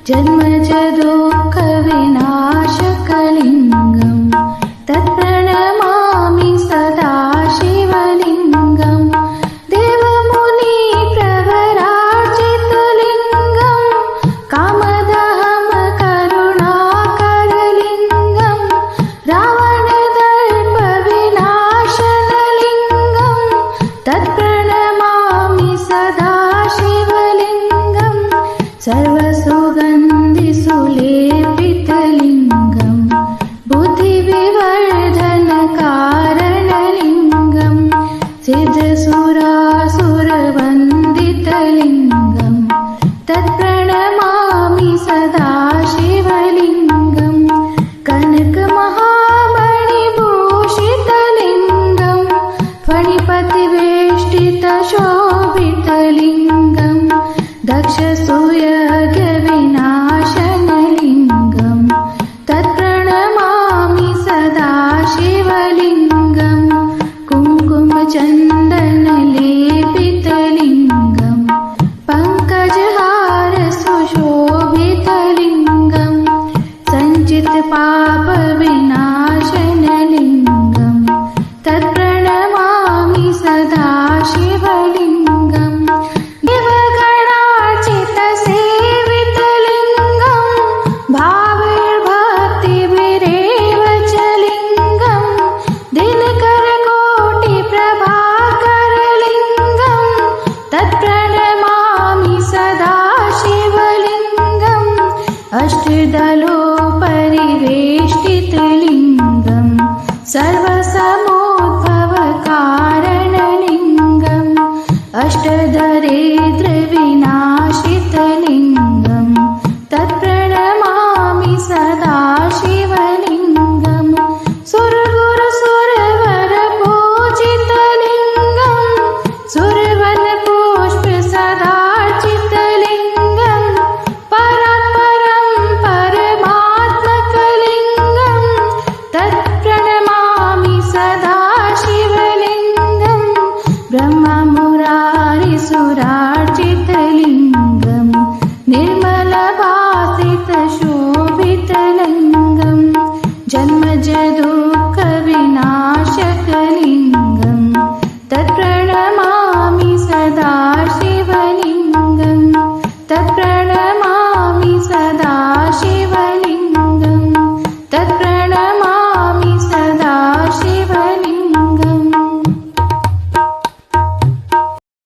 जन्मज दुःखविनाशकलिङ्गम् तत्प्रणमामि सदा शिवलिङ्गम् देवमुनिप्रवरार्चितलिङ्गम् कामदहम करुणाकरलिङ्गम् रावणदर्पविनाशनलिङ्गम् तत्प्रणमामि सदा शिवलिङ्गम् सर्वसुगन्धिसुलेपितलिङ्गम् बुद्धिविवर्धनकारणलिङ्गम् सिद्धसुरासुरवन्दितलिङ्गम् तत्प्रणमामि सदा शिवलिङ्गम् कनकमहामणिभूषितलिङ्गम् फणिपतिवेष्टितशोभितलिङ्गम् दक्षसूयज्ञविनाशनलिङ्गम् तत्प्रणमामि सदा शिवलिङ्गम् कुङ्कुमचन्दनलेपितलिङ्गम् पङ्कजहारसुशोभितलिङ्गम् सञ्चितपापविनाशनलिङ्गम् तत्प्रणमामि सदा शिवलिङ्गम् देवगणार्चितसेवितलिङ्गम् भावैर्भक्तिभिरेव च लिङ्गम् दिनकरकोटिप्रभाकरलिङ्गम् तत्प्रणमामि सदा शिवलिङ्गम् अष्टदलोपरिवेष्टितलिङ्गम् सर्वसमुद्भवकारणलिङ्गम् अष्टदरिद्रविनाशितलिङ्गम् तत्प्रणमामि